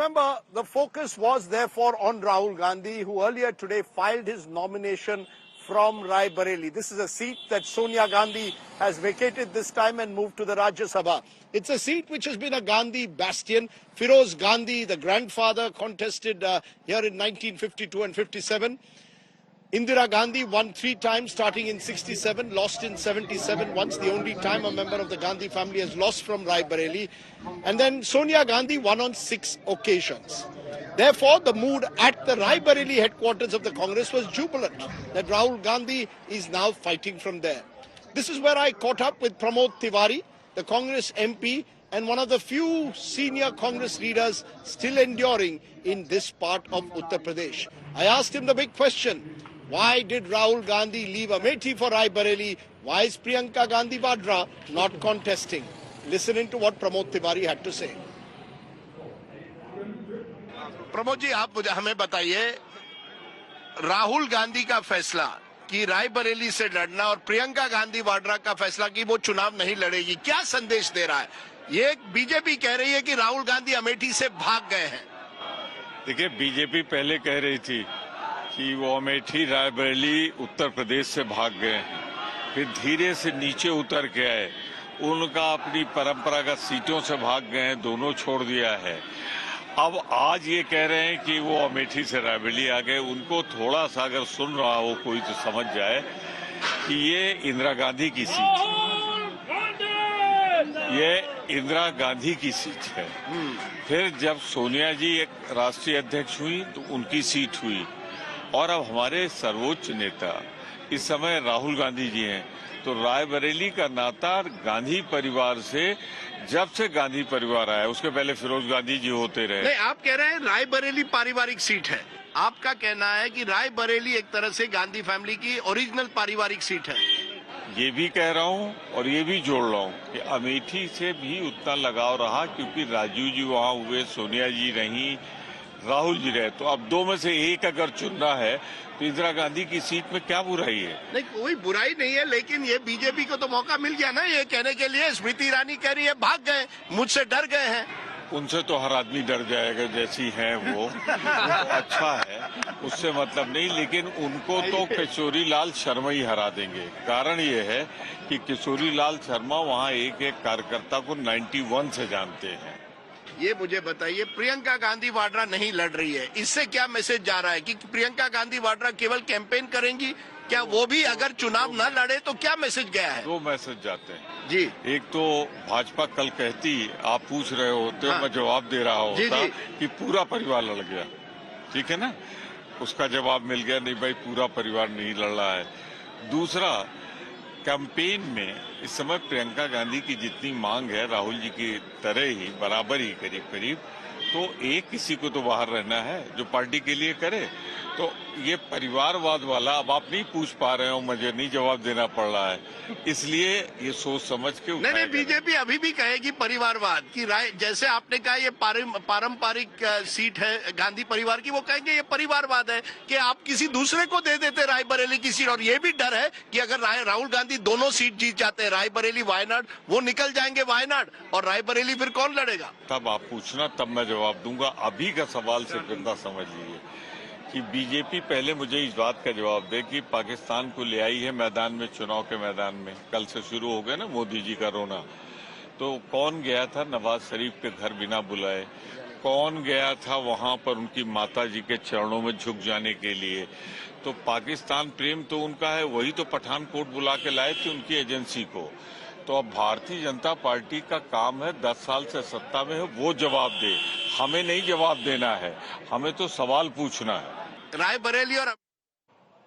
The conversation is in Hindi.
remember, the focus was therefore on Rahul Gandhi, who earlier today filed his nomination from Rai Bareli. This is a seat that Sonia Gandhi has vacated this time and moved to the Rajya Sabha. It's a seat which has been a Gandhi bastion. Firoz Gandhi, the grandfather, contested here in 1952 and 57. Indira Gandhi won 3 times, starting in 67, lost in 77 once, the only time a member of the Gandhi family has lost from Rai Bareli. And then Sonia Gandhi won on 6 occasions. Therefore, the mood at the Rai Bareli headquarters of the Congress was jubilant that Rahul Gandhi is now fighting from there. This is where I caught up with Pramod Tiwari, the Congress MP, and one of the few senior Congress leaders still enduring in this part of Uttar Pradesh. I asked him the big question. Why did Rahul Gandhi leave Amethi for Rai Bareli? Why is Priyanka Gandhi Vadra not contesting? Listen to what Pramod Tiwari had to say. Pramod ji, आप हमें बताइए, राहुल गांधी का फैसला कि राय बरेली से लड़ना और प्रियंका गांधी वाड्रा का फैसला कि वो चुनाव नहीं लड़ेगी, क्या संदेश दे रहा है? ये बीजेपी कह रही है कि राहुल गांधी अमेठी से भाग गए हैं। देखिए, बीजेपी पहले कह रही थी कि वो अमेठी रायबरेली उत्तर प्रदेश से भाग गए हैं, फिर धीरे से नीचे उतर के आए, उनका अपनी परंपरागत सीटों से भाग गए हैं, दोनों छोड़ दिया है। अब आज ये कह रहे हैं कि वो अमेठी से रायबरेली आ गए। उनको थोड़ा सा अगर सुन रहा हो कोई तो समझ जाए कि ये इंदिरा गांधी की सीट है, ये इंदिरा गांधी की सीट है। फिर जब सोनिया जी एक राष्ट्रीय अध्यक्ष हुई तो उनकी सीट हुई, और अब हमारे सर्वोच्च नेता इस समय राहुल गांधी जी हैं। तो रायबरेली का नाता गांधी परिवार से, जब से गांधी परिवार आया, उसके पहले फिरोज गांधी जी होते रहे। नहीं, आप कह रहे हैं रायबरेली पारिवारिक सीट है। आपका कहना है कि रायबरेली एक तरह से गांधी फैमिली की ओरिजिनल पारिवारिक सीट है। ये भी कह रहा हूँ और ये भी जोड़ रहा हूँ कि अमेठी से भी उतना लगाव रहा, क्योंकि राजीव जी वहाँ हुए, सोनिया जी रही, राहुल जी रहे। तो अब दो में से एक अगर चुनना है तो इंदिरा गांधी की सीट में क्या बुराई है? नहीं, कोई बुराई नहीं है, लेकिन ये बीजेपी को तो मौका मिल गया ना ये कहने के लिए। स्मृति ईरानी कह रही है भाग गए, मुझसे डर गए हैं। उनसे तो हर आदमी डर जाएगा, जैसी हैं वो अच्छा है, उससे मतलब नहीं। लेकिन उनको तो किशोरी लाल शर्मा ही हरा देंगे। कारण ये है कि किशोरी लाल शर्मा वहाँ एक एक कार्यकर्ता को 91 से जानते हैं। ये मुझे बताइए, प्रियंका गांधी वाड्रा नहीं लड़ रही है, इससे क्या मैसेज जा रहा है कि प्रियंका गांधी वाड्रा केवल कैंपेन करेंगी? क्या वो भी अगर चुनाव न लड़े तो क्या मैसेज गया है? 2 मैसेज जाते हैं जी। एक तो भाजपा कल कहती, आप पूछ रहे होते, हाँ। मैं जवाब दे रहा होता कि पूरा परिवार लड़ गया, ठीक है ना, उसका जवाब मिल गया, नहीं भाई पूरा परिवार नहीं लड़ रहा है। दूसरा, कैंपेन में इस समय प्रियंका गांधी की जितनी मांग है राहुल जी की तरह ही बराबर ही करीब करीब, तो एक किसी को तो बाहर रहना है जो पार्टी के लिए करे। तो ये परिवारवाद वाला अब आप नहीं पूछ पा रहे हो, मुझे नहीं जवाब देना पड़ रहा है, इसलिए ये सोच समझ के नहीं, बीजेपी अभी भी कहेगी परिवारवाद की राय। जैसे आपने कहा ये पारंपरिक सीट है गांधी परिवार की, वो कहेंगे ये परिवारवाद है कि आप किसी दूसरे को दे देते राय बरेली की सीट। और ये भी डर है कि अगर राहुल गांधी दोनों सीट जीत जाते हैं, राय बरेली वायनाड, वो निकल जाएंगे वायनाड, और राय बरेली फिर कौन लड़ेगा? तब आप पूछना, तब मैं जवाब दूंगा। अभी का सवाल से गंदा समझ लीजिए कि बीजेपी पहले मुझे इस बात का जवाब दे कि पाकिस्तान को ले आई है मैदान में, चुनाव के मैदान में। कल से शुरू हो गया ना मोदी जी का रोना। तो कौन गया था नवाज शरीफ के घर बिना बुलाए? कौन गया था वहां पर उनकी माता जी के चरणों में झुक जाने के लिए? तो पाकिस्तान प्रेम तो उनका है, वही तो पठानकोट बुला के लाए थे उनकी एजेंसी को। तो अब भारतीय जनता पार्टी का काम है 10 साल से सत्ता में है, वो जवाब दे। हमें नहीं जवाब देना है, हमें तो सवाल पूछना है। राय बरेली और